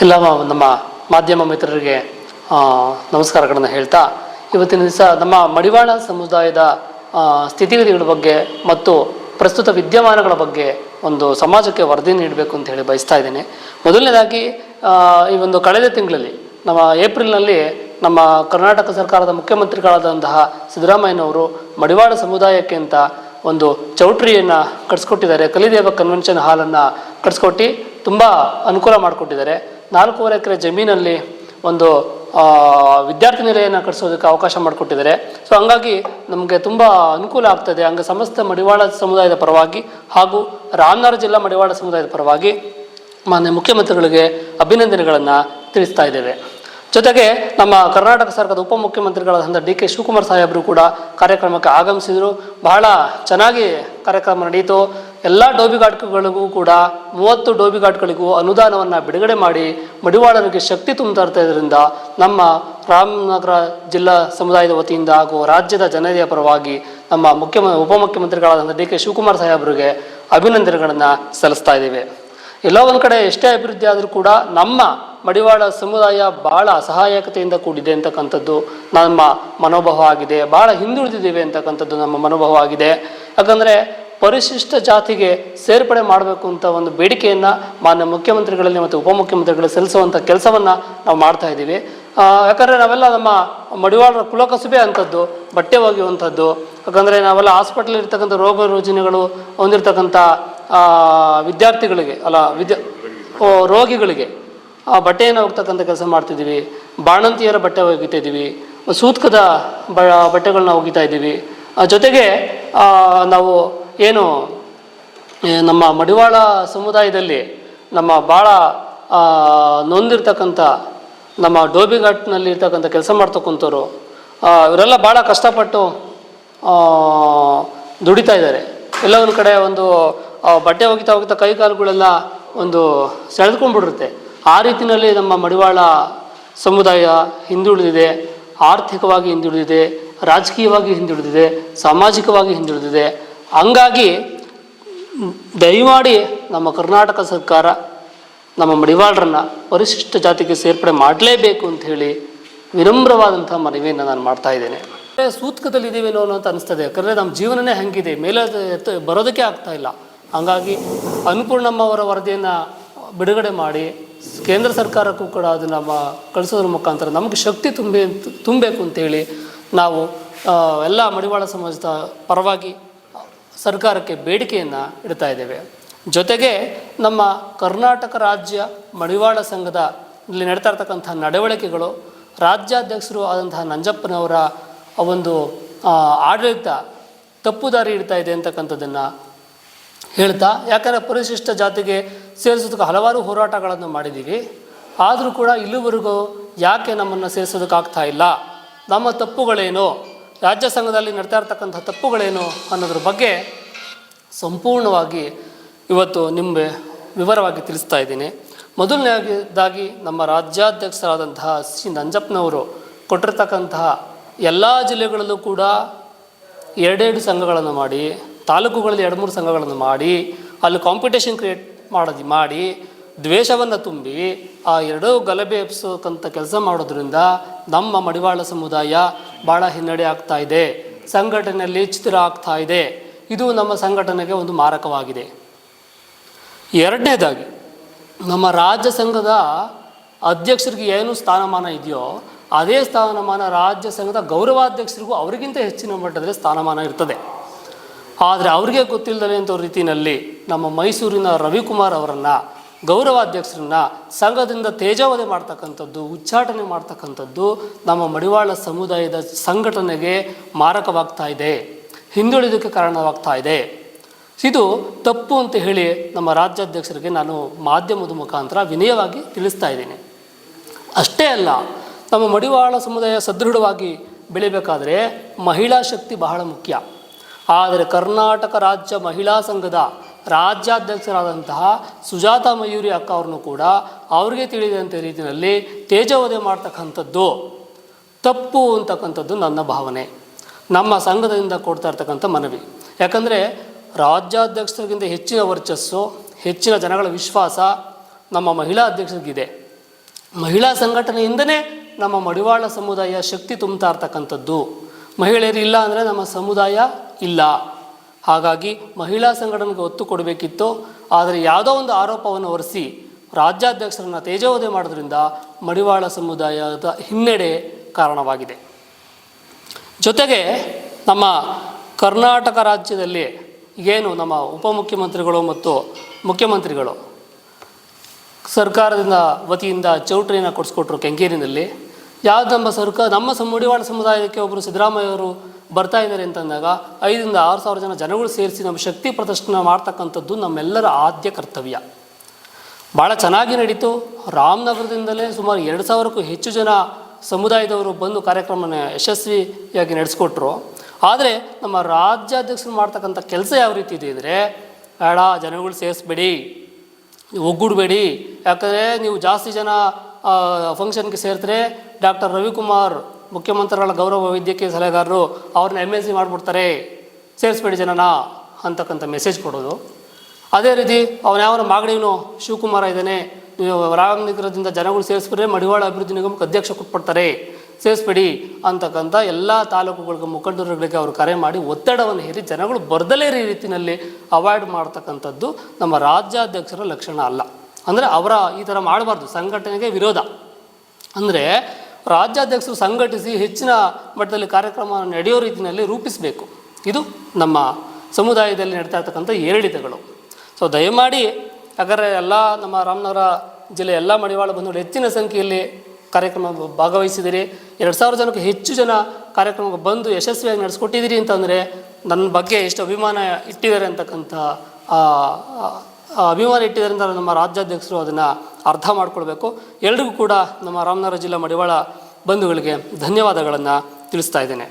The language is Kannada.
ಎಲ್ಲ ನಮ್ಮ ಮಾಧ್ಯಮ ಮಿತ್ರರಿಗೆ ನಮಸ್ಕಾರಗಳನ್ನು ಹೇಳ್ತಾ, ಇವತ್ತಿನ ದಿವಸ ನಮ್ಮ ಮಡಿವಾಳ ಸಮುದಾಯದ ಸ್ಥಿತಿಗತಿಗಳ ಬಗ್ಗೆ ಮತ್ತು ಪ್ರಸ್ತುತ ವಿದ್ಯಮಾನಗಳ ಬಗ್ಗೆ ಒಂದು ಸಮಾಜಕ್ಕೆ ವರದಿ ನೀಡಬೇಕು ಅಂತ ಹೇಳಿ ಬಯಸ್ತಾ ಇದ್ದೇನೆ. ಮೊದಲನೇದಾಗಿ ಈ ಒಂದು ಕಳೆದ ತಿಂಗಳಲ್ಲಿ ನಮ್ಮ ಏಪ್ರಿಲ್ನಲ್ಲಿ ನಮ್ಮ ಕರ್ನಾಟಕ ಸರ್ಕಾರದ ಮುಖ್ಯಮಂತ್ರಿಗಳಾದಂತಹ ಸಿದ್ದರಾಮಯ್ಯನವರು ಮಡಿವಾಳ ಸಮುದಾಯಕ್ಕೆ ಅಂತ ಒಂದು ಚೌಟ್ರಿಯನ್ನು ಕಟ್ಸ್ಕೊಟ್ಟಿದ್ದಾರೆ. ಕಲಿದೇವ ಕನ್ವೆನ್ಷನ್ ಹಾಲನ್ನು ಕಟ್ಸ್ಕೊಟ್ಟು ತುಂಬ ಅನುಕೂಲ ಮಾಡಿಕೊಟ್ಟಿದ್ದಾರೆ. 4.5 ಎಕರೆ ಜಮೀನಲ್ಲಿ ಒಂದು ವಿದ್ಯಾರ್ಥಿ ನಿಲಯನ ಕಟ್ಸೋದಕ್ಕೆ ಅವಕಾಶ ಮಾಡಿಕೊಟ್ಟಿದ್ದಾರೆ. ಸೊ ಹಂಗಾಗಿ ನಮಗೆ ತುಂಬ ಅನುಕೂಲ ಆಗ್ತದೆ. ಹಂಗೆ ಸಮಸ್ತ ಮಡಿವಾಳ ಸಮುದಾಯದ ಪರವಾಗಿ ಹಾಗೂ ರಾಮನಗರ ಜಿಲ್ಲಾ ಮಡಿವಾಳ ಸಮುದಾಯದ ಪರವಾಗಿ ಮಾನ್ಯ ಮುಖ್ಯಮಂತ್ರಿಗಳಿಗೆ ಅಭಿನಂದನೆಗಳನ್ನು ತಿಳಿಸ್ತಾ ಇದ್ದೇವೆ. ಜೊತೆಗೆ ನಮ್ಮ ಕರ್ನಾಟಕ ಸರ್ಕಾರದ ಉಪಮುಖ್ಯಮಂತ್ರಿಗಳಾದಂಥ ಡಿ ಕೆ ಶಿವಕುಮಾರ್ ಸಾಹೇಬರು ಕೂಡ ಕಾರ್ಯಕ್ರಮಕ್ಕೆ ಆಗಮಿಸಿದರು. ಬಹಳ ಚೆನ್ನಾಗಿ ಕಾರ್ಯಕ್ರಮ ನಡೆಯಿತು. ಎಲ್ಲ ಡೋಬಿಘಾಟ್ಗಳಿಗೂ ಕೂಡ 30 ಡೋಬಿಘಾಟ್ಗಳಿಗೂ ಅನುದಾನವನ್ನು ಬಿಡುಗಡೆ ಮಾಡಿ ಮಡಿವಾಳರಿಗೆ ಶಕ್ತಿ ತುಂಬ್ತಾ ಇರೋದ್ರಿಂದ ನಮ್ಮ ರಾಮನಗರ ಜಿಲ್ಲಾ ಸಮುದಾಯದ ವತಿಯಿಂದ ಹಾಗೂ ರಾಜ್ಯದ ಜನತೆಯ ಪರವಾಗಿ ನಮ್ಮ ಉಪಮುಖ್ಯಮಂತ್ರಿಗಳಾದಂಥ ಡಿ ಕೆ ಶಿವಕುಮಾರ್ ಸಾಹೇಬರಿಗೆ ಅಭಿನಂದನೆಗಳನ್ನು ಸಲ್ಲಿಸ್ತಾ ಇದ್ದೇವೆ. ಎಲ್ಲೋ ಒಂದು ಕಡೆ ಎಷ್ಟೇ ಅಭಿವೃದ್ಧಿ ಆದರೂ ಕೂಡ ನಮ್ಮ ಮಡಿವಾಳ ಸಮುದಾಯ ಭಾಳ ಅಸಹಾಯಕತೆಯಿಂದ ಕೂಡಿದೆ ಅಂತಕ್ಕಂಥದ್ದು ನಮ್ಮ ಮನೋಭಾವ ಆಗಿದೆ. ಭಾಳ ಹಿಂದುಳಿದಿದ್ದೇವೆ ಅಂತಕ್ಕಂಥದ್ದು ನಮ್ಮ ಮನೋಭಾವ ಆಗಿದೆ. ಯಾಕಂದರೆ ಪರಿಶಿಷ್ಟ ಜಾತಿಗೆ ಸೇರ್ಪಡೆ ಮಾಡಬೇಕು ಅಂತ ಒಂದು ಬೇಡಿಕೆಯನ್ನು ಮಾನ್ಯ ಮುಖ್ಯಮಂತ್ರಿಗಳಲ್ಲಿ ಮತ್ತು ಉಪಮುಖ್ಯಮಂತ್ರಿಗಳಲ್ಲಿ ಸಲ್ಲಿಸುವಂಥ ಕೆಲಸವನ್ನು ನಾವು ಮಾಡ್ತಾ ಇದ್ದೀವಿ. ಯಾಕಂದರೆ ನಾವೆಲ್ಲ ನಮ್ಮ ಮಡಿವಾಳರ ಕುಲಕಸುಬೆ ಅಂಥದ್ದು, ಬಟ್ಟೆ ಒಗೆಯುವಂಥದ್ದು. ಯಾಕಂದರೆ ನಾವೆಲ್ಲ ಹಾಸ್ಪಿಟಲ್ ಇರ್ತಕ್ಕಂಥ ರೋಗ ರುಜಿನಗಳು ಹೊಂದಿರತಕ್ಕಂಥ ವಿದ್ಯಾರ್ಥಿಗಳಿಗೆ ರೋಗಿಗಳಿಗೆ ಬಟ್ಟೆಯನ್ನು ಹೋಗ್ತಕ್ಕಂಥ ಕೆಲಸ ಮಾಡ್ತಿದ್ದೀವಿ. ಬಾಣಂತಿಯರ ಬಟ್ಟೆ ಒಗಿತಾ ಇದ್ದೀವಿ, ಸೂತ್ಕದ ಬಟ್ಟೆಗಳನ್ನ ಒಗಿತಾ ಇದ್ದೀವಿ. ಜೊತೆಗೆ ನಾವು ಏನು ನಮ್ಮ ಮಡಿವಾಳ ಸಮುದಾಯದಲ್ಲಿ ನಮ್ಮ ಭಾಳ ನೊಂದಿರ್ತಕ್ಕಂಥ ನಮ್ಮ ಡೋಬಿಘಾಟ್ನಲ್ಲಿ ಇರ್ತಕ್ಕಂಥ ಕೆಲಸ ಮಾಡ್ತಕ್ಕಂಥವ್ರು ಇವರೆಲ್ಲ ಭಾಳ ಕಷ್ಟಪಟ್ಟು ದುಡಿತಾ ಇದ್ದಾರೆ. ಎಲ್ಲ ಒಂದು ಕಡೆ ಒಂದು ಬಟ್ಟೆ ಒಗಿತಾ ಕೈ ಕಾಲುಗಳೆಲ್ಲ ಒಂದು ಸೆಳೆದುಕೊಂಡ್ಬಿಡಿರುತ್ತೆ. ಆ ರೀತಿಯಲ್ಲಿ ನಮ್ಮ ಮಡಿವಾಳ ಸಮುದಾಯ ಹಿಂದುಳಿದಿದೆ, ಆರ್ಥಿಕವಾಗಿ ಹಿಂದುಳಿದಿದೆ, ರಾಜಕೀಯವಾಗಿ ಹಿಂದುಳಿದಿದೆ, ಸಾಮಾಜಿಕವಾಗಿ ಹಿಂದುಳಿದಿದೆ. ಹಂಗಾಗಿ ದಯಮಾಡಿ ನಮ್ಮ ಕರ್ನಾಟಕ ಸರ್ಕಾರ ನಮ್ಮ ಮಡಿವಾಳರನ್ನ ಪರಿಶಿಷ್ಟ ಜಾತಿಗೆ ಸೇರ್ಪಡೆ ಮಾಡಲೇಬೇಕು ಅಂತ ಹೇಳಿ ವಿನಮ್ರವಾದಂಥ ಮನವಿಯನ್ನು ನಾನು ಮಾಡ್ತಾ ಇದ್ದೇನೆ. ಸೂತ್ಕದಲ್ಲಿದ್ದೀವೇನೋ ಅಂತ ಅನಿಸ್ತದೆ. ಯಾಕಂದರೆ ನಮ್ಮ ಜೀವನನೇ ಹಂಗಿದೆ, ಮೇಲೆ ಬರೋದಕ್ಕೆ ಆಗ್ತಾ ಇಲ್ಲ. ಹಂಗಾಗಿ ಅನ್ನಪೂರ್ಣಮ್ಮ ಅವರ ವರದಿಯನ್ನು ಬಿಡುಗಡೆ ಮಾಡಿ ಕೇಂದ್ರ ಸರ್ಕಾರಕ್ಕೂ ಕೂಡ ಅದನ್ನು ಕಳಿಸೋದ್ರ ಮುಖಾಂತರ ನಮಗೆ ಶಕ್ತಿ ತುಂಬಬೇಕು ಅಂತೇಳಿ ನಾವು ಎಲ್ಲ ಮಡಿವಾಳ ಸಮಾಜದ ಪರವಾಗಿ ಸರ್ಕಾರಕ್ಕೆ ಬೇಡಿಕೆಯನ್ನು ಇಡ್ತಾ ಇದ್ದೇವೆ. ಜೊತೆಗೆ ನಮ್ಮ ಕರ್ನಾಟಕ ರಾಜ್ಯ ಮಡಿವಾಳ ಸಂಘದ ಇಲ್ಲಿ ನಡೀತಾ ಇರ್ತಕ್ಕಂಥ ನಡವಳಿಕೆಗಳು ರಾಜ್ಯಾಧ್ಯಕ್ಷರು ಆದಂತಹ ನಂಜಪ್ಪನವರ ಒಂದು ಆಡಳಿತ ತಪ್ಪು ದಾರಿ ಇಡ್ತಾ ಇದೆ ಅಂತಕ್ಕಂಥದ್ದನ್ನು ಹೇಳ್ತಾ, ಯಾಕಂದರೆ ಪರಿಶಿಷ್ಟ ಜಾತಿಗೆ ಸೇರಿಸೋದಕ್ಕೆ ಹಲವಾರು ಹೋರಾಟಗಳನ್ನು ಮಾಡಿದ್ದೀವಿ. ಆದರೂ ಕೂಡ ಇಲ್ಲಿವರೆಗೂ ಯಾಕೆ ನಮ್ಮನ್ನು ಸೇರಿಸೋದಕ್ಕಾಗ್ತಾ ಇಲ್ಲ, ನಮ್ಮ ತಪ್ಪುಗಳೇನು, ರಾಜ್ಯ ಸಂಘದಲ್ಲಿ ನಡ್ತಾ ಇರ್ತಕ್ಕಂಥ ತಪ್ಪುಗಳೇನು ಅನ್ನೋದ್ರ ಬಗ್ಗೆ ಸಂಪೂರ್ಣವಾಗಿ ಇವತ್ತು ನಿಮಗೆ ವಿವರವಾಗಿ ತಿಳಿಸ್ತಾ ಇದ್ದೀನಿ. ಮೊದಲನೇದಾಗಿ ನಮ್ಮ ರಾಜ್ಯಾಧ್ಯಕ್ಷರಾದಂತಹ ಸಿ ನಂಜಪ್ಪನವರು ಕೊಟ್ಟಿರ್ತಕ್ಕಂತಹ ಎಲ್ಲ ಜಿಲ್ಲೆಗಳಲ್ಲೂ ಕೂಡ 2 ಸಂಘಗಳನ್ನು ಮಾಡಿ, ತಾಲೂಕುಗಳಲ್ಲಿ 2-3 ಸಂಘಗಳನ್ನು ಮಾಡಿ, ಅಲ್ಲಿ ಕಾಂಪಿಟೇಷನ್ ಕ್ರಿಯೇಟ್ ಮಾಡಿ ದ್ವೇಷವನ್ನು ತುಂಬಿ ಆ 2 ಗಲಭೆ ಎಬ್ಸೋಕ್ಕಂಥ ಕೆಲಸ ಮಾಡೋದ್ರಿಂದ ನಮ್ಮ ಮಡಿವಾಳ ಸಮುದಾಯ ಭಾಳ ಹಿನ್ನಡೆ ಆಗ್ತಾ ಇದೆ, ಸಂಘಟನೆಯಲ್ಲಿ ಚಿತ್ರ ಆಗ್ತಾ ಇದೆ. ಇದು ನಮ್ಮ ಸಂಘಟನೆಗೆ ಒಂದು ಮಾರಕವಾಗಿದೆ. ಎರಡನೇದಾಗಿ ನಮ್ಮ ರಾಜ್ಯ ಸಂಘದ ಅಧ್ಯಕ್ಷರಿಗೆ ಏನು ಸ್ಥಾನಮಾನ ಇದೆಯೋ ಅದೇ ಸ್ಥಾನಮಾನ ರಾಜ್ಯ ಸಂಘದ ಗೌರವಾಧ್ಯಕ್ಷರಿಗೂ ಅವರಿಗಿಂತ ಹೆಚ್ಚಿನ ಮಟ್ಟದಲ್ಲಿ ಸ್ಥಾನಮಾನ ಇರ್ತದೆ. ಆದರೆ ಅವ್ರಿಗೆ ಗೊತ್ತಿಲ್ಲದೇ ಅಂತ ರೀತಿಯಲ್ಲಿ ನಮ್ಮ ಮೈಸೂರಿನ ರವಿಕುಮಾರ್ ಅವರನ್ನು ಗೌರವಾಧ್ಯಕ್ಷರನ್ನ ಸಂಘದಿಂದ ತೇಜಾವಧೆ ಮಾಡ್ತಕ್ಕಂಥದ್ದು, ಉಚ್ಚಾಟನೆ ಮಾಡ್ತಕ್ಕಂಥದ್ದು ನಮ್ಮ ಮಡಿವಾಳ ಸಮುದಾಯದ ಸಂಘಟನೆಗೆ ಮಾರಕವಾಗ್ತಾ ಇದೆ, ಹಿಂದುಳಿದಕ್ಕೆ ಕಾರಣವಾಗ್ತಾ ಇದೆ. ಇದು ತಪ್ಪು ಅಂತ ಹೇಳಿ ನಮ್ಮ ರಾಜ್ಯಾಧ್ಯಕ್ಷರಿಗೆ ನಾನು ಮಾಧ್ಯಮದ ಮುಖಾಂತರ ವಿನಯವಾಗಿ ತಿಳಿಸ್ತಾ ಇದ್ದೀನಿ. ಅಷ್ಟೇ ಅಲ್ಲ, ನಮ್ಮ ಮಡಿವಾಳ ಸಮುದಾಯ ಸದೃಢವಾಗಿ ಬೆಳಿಬೇಕಾದ್ರೆ ಮಹಿಳಾ ಶಕ್ತಿ ಬಹಳ ಮುಖ್ಯ. ಆದರೆ ಕರ್ನಾಟಕ ರಾಜ್ಯ ಮಹಿಳಾ ಸಂಘದ ರಾಜ್ಯಾಧ್ಯಕ್ಷರಾದಂತಹ ಸುಜಾತಾ ಮಯೂರಿ ಅಕ್ಕ ಅವ್ರನ್ನೂ ಕೂಡ ಅವ್ರಿಗೆ ತಿಳಿದಂಥ ರೀತಿಯಲ್ಲಿ ತೇಜೋವಧೆ ಮಾಡ್ತಕ್ಕಂಥದ್ದು ತಪ್ಪು ಅಂತಕ್ಕಂಥದ್ದು ನನ್ನ ಭಾವನೆ, ನಮ್ಮ ಸಂಘದಿಂದ ಕೊಡ್ತಾ ಇರ್ತಕ್ಕಂಥ ಮನವಿ. ಯಾಕಂದರೆ ರಾಜ್ಯಾಧ್ಯಕ್ಷರಿಗಿಂತ ಹೆಚ್ಚಿನ ವರ್ಚಸ್ಸು, ಹೆಚ್ಚಿನ ಜನಗಳ ವಿಶ್ವಾಸ ನಮ್ಮ ಮಹಿಳಾ ಅಧ್ಯಕ್ಷರಿಗಿದೆ. ಮಹಿಳಾ ಸಂಘಟನೆಯಿಂದನೇ ನಮ್ಮ ಮಡಿವಾಳ ಸಮುದಾಯ ಶಕ್ತಿ ತುಂಬ್ತಾ ಇರ್ತಕ್ಕಂಥದ್ದು. ಮಹಿಳೆಯರು ಇಲ್ಲ ಅಂದರೆ ನಮ್ಮ ಸಮುದಾಯ ಇಲ್ಲ. ಹಾಗಾಗಿ ಮಹಿಳಾ ಸಂಘಟನೆಗೆ ಒತ್ತು ಕೊಡಬೇಕಿತ್ತು. ಆದರೆ ಯಾವುದೋ ಒಂದು ಆರೋಪವನ್ನು ಹೊರಿಸಿ ರಾಜ್ಯಾಧ್ಯಕ್ಷರನ್ನು ತೇಜೋವಧೆ ಮಾಡೋದ್ರಿಂದ ಮಡಿವಾಳ ಸಮುದಾಯದ ಹಿನ್ನಡೆ ಕಾರಣವಾಗಿದೆ. ಜೊತೆಗೆ ನಮ್ಮ ಕರ್ನಾಟಕ ರಾಜ್ಯದಲ್ಲಿ ಏನು ನಮ್ಮ ಉಪಮುಖ್ಯಮಂತ್ರಿಗಳು ಮತ್ತು ಮುಖ್ಯಮಂತ್ರಿಗಳು ಸರ್ಕಾರದಿಂದ ವತಿಯಿಂದ ಚೌಟ್ರಿಯನ್ನು ಕೊಡಿಸ್ಕೊಟ್ರು ಕೆಂಗೇರಿನಲ್ಲಿ. ಯಾವ್ದು ನಮ್ಮ ಮಡಿವಾಳ ಸಮುದಾಯಕ್ಕೆ ಒಬ್ಬರು ಸಿದ್ದರಾಮಯ್ಯವರು ಬರ್ತಾ ಇದ್ದಾರೆ ಅಂತಂದಾಗ 5,000 to 6,000 ಜನಗಳು ಸೇರಿಸಿ ನಮ್ಮ ಶಕ್ತಿ ಪ್ರದರ್ಶನ ಮಾಡ್ತಕ್ಕಂಥದ್ದು ನಮ್ಮೆಲ್ಲರ ಆದ್ಯ ಕರ್ತವ್ಯ. ಭಾಳ ಚೆನ್ನಾಗಿ ನಡೀತು. ರಾಮನಗರದಿಂದಲೇ ಸುಮಾರು 2,000ಕ್ಕೂ ಹೆಚ್ಚು ಜನ ಸಮುದಾಯದವರು ಬಂದು ಕಾರ್ಯಕ್ರಮನ ಯಶಸ್ವಿಯಾಗಿ ನಡೆಸ್ಕೊಟ್ರು. ಆದರೆ ನಮ್ಮ ರಾಜ್ಯಾಧ್ಯಕ್ಷರು ಮಾಡ್ತಕ್ಕಂಥ ಕೆಲಸ ಯಾವ ರೀತಿ ಇದೆ ಅಂದರೆ, ಬೇಡ ಜನಗಳು ಸೇರಿಸ್ಬೇಡಿ, ಒಗ್ಗೂಡಬೇಡಿ, ಯಾಕಂದರೆ ನೀವು ಜಾಸ್ತಿ ಜನ ಫಂಕ್ಷನ್ಗೆ ಸೇರಿದ್ರೆ ಡಾಕ್ಟರ್ ರವಿಕುಮಾರ್ ಮುಖ್ಯಮಂತ್ರಿಗಳ ಗೌರವ ವೈದ್ಯಕೀಯ ಸಲಹೆಗಾರರು ಅವ್ರನ್ನ MLC ಮಾಡಿಬಿಡ್ತಾರೆ, ಸೇರಿಸ್ಬೇಡಿ ಜನನ ಅಂತಕ್ಕಂಥ ಮೆಸೇಜ್ ಕೊಡೋದು. ಅದೇ ರೀತಿ ಯಾವನ ಮಾಗಡಿಯವನು ಶಿವಕುಮಾರ ಇದ್ದಾನೆ, ನೀವು ರಾಮನಗರದಿಂದ ಜನಗಳು ಸೇರಿಸ್ಬಿಟ್ರೆ ಮಡಿವಾಳ ಅಭಿವೃದ್ಧಿ ನಿಗಮಕ್ಕೆ ಅಧ್ಯಕ್ಷ ಕೊಟ್ಬಿಡ್ತಾರೆ, ಸೇರಿಸ್ಬೇಡಿ ಅಂತಕ್ಕಂಥ ಎಲ್ಲ ತಾಲೂಕುಗಳಿಗೆ ಮುಖಂಡರುಗಳಿಗೆ ಅವರು ಕರೆ ಮಾಡಿ ಒತ್ತಡವನ್ನು ಹೇರಿ ಜನಗಳು ಬರ್ದಲೇ ರೀತಿಯಲ್ಲಿ ಅವಾಯ್ಡ್ ಮಾಡ್ತಕ್ಕಂಥದ್ದು ನಮ್ಮ ರಾಜ್ಯಾಧ್ಯಕ್ಷರ ಲಕ್ಷಣ ಅಲ್ಲ. ಅಂದರೆ ಅವರ ಈ ಥರ ಮಾಡಬಾರ್ದು, ಸಂಘಟನೆಗೆ ವಿರೋಧ. ಅಂದರೆ ರಾಜ್ಯಾಧ್ಯಕ್ಷರು ಸಂಘಟಿಸಿ ಹೆಚ್ಚಿನ ಮಟ್ಟದಲ್ಲಿ ಕಾರ್ಯಕ್ರಮ ನಡೆಯೋ ರೀತಿಯಲ್ಲಿ ರೂಪಿಸಬೇಕು. ಇದು ನಮ್ಮ ಸಮುದಾಯದಲ್ಲಿ ನಡೀತಾ ಇರ್ತಕ್ಕಂಥ ಏರಿಳಿತಗಳು. ಸೊ ದಯಮಾಡಿ ಯಾಕಂದರೆ ಎಲ್ಲ ನಮ್ಮ ರಾಮನಗರ ಜಿಲ್ಲೆ ಎಲ್ಲ ಮಡಿವಾಳ ಬಂಧುಗಳು ಹೆಚ್ಚಿನ ಸಂಖ್ಯೆಯಲ್ಲಿ ಕಾರ್ಯಕ್ರಮ ಭಾಗವಹಿಸಿದಿರಿ. 2,000 ಜನಕ್ಕೆ ಹೆಚ್ಚು ಜನ ಕಾರ್ಯಕ್ರಮಕ್ಕೆ ಬಂದು ಯಶಸ್ವಿಯಾಗಿ ನಡೆಸ್ಕೊಟ್ಟಿದ್ದೀರಿ ಅಂತಂದರೆ ನನ್ನ ಬಗ್ಗೆ ಎಷ್ಟು ಅಭಿಮಾನ ಇಟ್ಟಿದ್ದಾರೆ ಅಂತಕ್ಕಂಥ ಅಭಿಮಾನ ಇಟ್ಟಿದ್ದಾರೆ ಅಂತ ನಮ್ಮ ರಾಜ್ಯಾಧ್ಯಕ್ಷರು ಅದನ್ನು ಅರ್ಥ ಮಾಡ್ಕೊಳ್ಬೇಕು. ಎಲ್ರಿಗೂ ಕೂಡ ನಮ್ಮ ರಾಮನಗರ ಜಿಲ್ಲಾ ಮಡಿವಾಳ ಬಂಧುಗಳಿಗೆ ಧನ್ಯವಾದಗಳನ್ನು ತಿಳಿಸ್ತಾ ಇದ್ದೇನೆ.